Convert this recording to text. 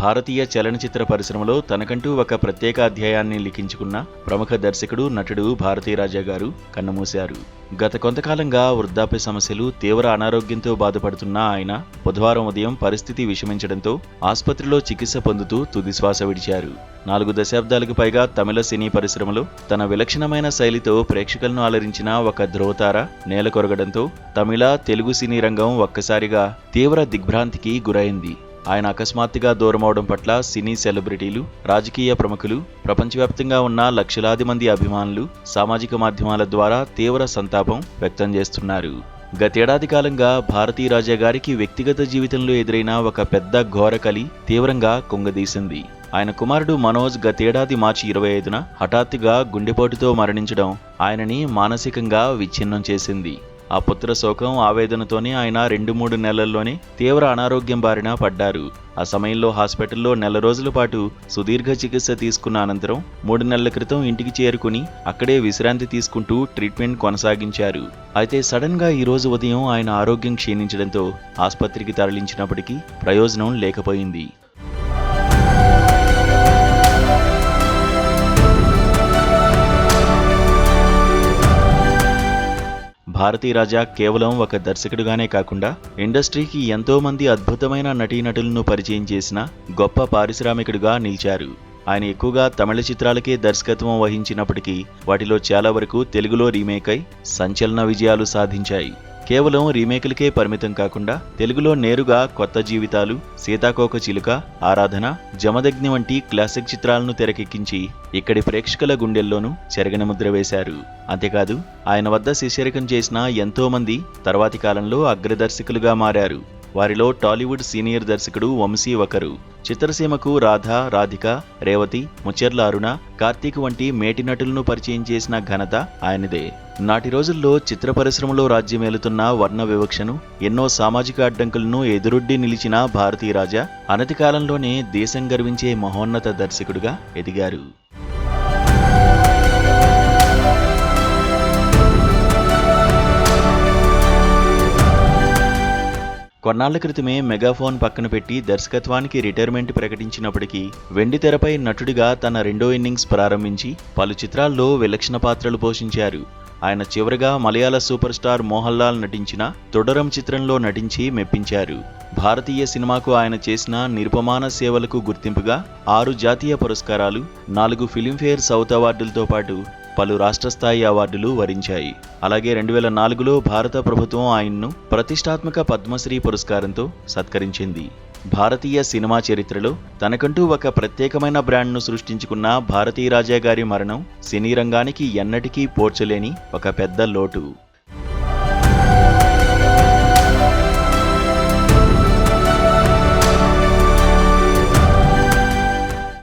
భారతీయ చలనచిత్ర పరిశ్రమలో తనకంటూ ఒక ప్రత్యేక అధ్యాయాన్ని లిఖించుకున్న ప్రముఖ దర్శకుడు, నటుడు భారతీరాజా గారు కన్నుమూశారు. గత కొంతకాలంగా వృద్ధాప్య సమస్యలు, తీవ్ర అనారోగ్యంతో బాధపడుతున్న ఆయన బుధవారం ఉదయం పరిస్థితి విషమించడంతో ఆసుపత్రిలో చికిత్స పొందుతూ తుదిశ్వాస విడిచారు. 4 దశాబ్దాలకు పైగా తమిళ సినీ పరిశ్రమలో తన విలక్షణమైన శైలితో ప్రేక్షకులను అలరించిన ఒక ధ్రువతార నేలకొరగడంతో తమిళ, తెలుగు సినీ రంగం ఒక్కసారిగా తీవ్ర దిగ్భ్రాంతికి గురైంది. ఆయన అకస్మాత్తుగా దూరమవడం పట్ల సినీ సెలబ్రిటీలు, రాజకీయ ప్రముఖులు, ప్రపంచవ్యాప్తంగా ఉన్న లక్షలాది మంది అభిమానులు సామాజిక మాధ్యమాల ద్వారా తీవ్ర సంతాపం వ్యక్తం చేస్తున్నారు. గతేడాది కాలంగా భారతీరాజా గారికి వ్యక్తిగత జీవితంలో ఎదురైన ఒక పెద్ద ఘోరకలి తీవ్రంగా కుంగదీసింది. ఆయన కుమారుడు మనోజ్ గతేడాది మార్చి 25న హఠాత్తుగా గుండెపోటుతో మరణించడం ఆయనని మానసికంగా విచ్ఛిన్నం చేసింది. ఆ పుత్ర శోకం, ఆవేదనతోనే ఆయన 2-3 నెలల్లోనే తీవ్ర అనారోగ్యం బారిన పడ్డారు. ఆ సమయంలో హాస్పిటల్లో నెల రోజుల పాటు సుదీర్ఘ చికిత్స తీసుకున్న అనంతరం 3 నెలల క్రితం ఇంటికి చేరుకుని అక్కడే విశ్రాంతి తీసుకుంటూ ట్రీట్మెంట్ కొనసాగించారు. అయితే సడన్ గా ఈ రోజు ఉదయం ఆయన ఆరోగ్యం క్షీణించడంతో ఆసుపత్రికి తరలించినప్పటికీ ప్రయోజనం లేకపోయింది. భారతీరాజా కేవలం ఒక దర్శకుడుగానే కాకుండా ఇండస్ట్రీకి ఎంతో మంది అద్భుతమైన నటీనటులను పరిచయం చేసిన గొప్ప పారిశ్రామికుడిగా నిలిచారు. ఆయన ఎక్కువగా తమిళ చిత్రాలకే దర్శకత్వం వహించినప్పటికీ వాటిలో చాలా వరకు తెలుగులో రీమేక్ అయి సంచలన విజయాలు సాధించాయి. కేవలం రీమేకులకే పరిమితం కాకుండా తెలుగులో నేరుగా కొత్త జీవితాలు, సీతాకోక చిలుక, ఆరాధన, జమదగ్ని వంటి క్లాసిక్ చిత్రాలను తెరకెక్కించి ఇక్కడి ప్రేక్షకుల గుండెల్లోనూ చెరగని ముద్ర వేశారు. అంతేకాదు ఆయన వద్ద శిష్యరికం చేసిన ఎంతో మంది తర్వాతి కాలంలో అగ్రదర్శకులుగా మారారు. వారిలో టాలీవుడ్ సీనియర్ దర్శకుడు వంశీ ఒకరు. చిత్రసీమకు రాధ, రాధిక, రేవతి, ముచెర్ల అరుణ, కార్తీక్ వంటి మేటి నటులను పరిచయం చేసిన ఘనత ఆయనదే. నాటి రోజుల్లో చిత్ర పరిశ్రమలో రాజ్యమేలుతున్న వర్ణ వివక్షను, ఎన్నో సామాజిక అడ్డంకులను ఎదురొడ్డి నిలిచిన భారతీరాజా అనతి కాలంలోనే దేశం గర్వించే మహోన్నత దర్శకుడిగా ఎదిగారు. కొన్నాళ్ల క్రితమే మెగాఫోన్ పక్కన పెట్టి దర్శకత్వానికి రిటైర్మెంట్ ప్రకటించినప్పటికీ వెండితెరపై నటుడిగా తన 2వ ఇన్నింగ్స్ ప్రారంభించి పలు చిత్రాల్లో విలక్షణ పాత్రలు పోషించారు. ఆయన చివరగా మలయాళ సూపర్ స్టార్ మోహన్ లాల్ నటించిన తొడరం చిత్రంలో నటించి మెప్పించారు. భారతీయ సినిమాకు ఆయన చేసిన నిరుపమాన సేవలకు గుర్తింపుగా 6 జాతీయ పురస్కారాలు, 4 ఫిలింఫేర్ సౌత్ అవార్డులతో పాటు పలు రాష్ట్ర స్థాయి అవార్డులు వరించాయి. అలాగే 2004లో భారత ప్రభుత్వం ఆయన్ను ప్రతిష్టాత్మక పద్మశ్రీ పురస్కారంతో సత్కరించింది. భారతీయ సినిమా చరిత్రలో తనకంటూ ఒక ప్రత్యేకమైన బ్రాండ్ను సృష్టించుకున్న భారతీరాజా గారి మరణం సినీ రంగానికి ఎన్నటికీ పోడ్చలేని ఒక పెద్ద లోటు.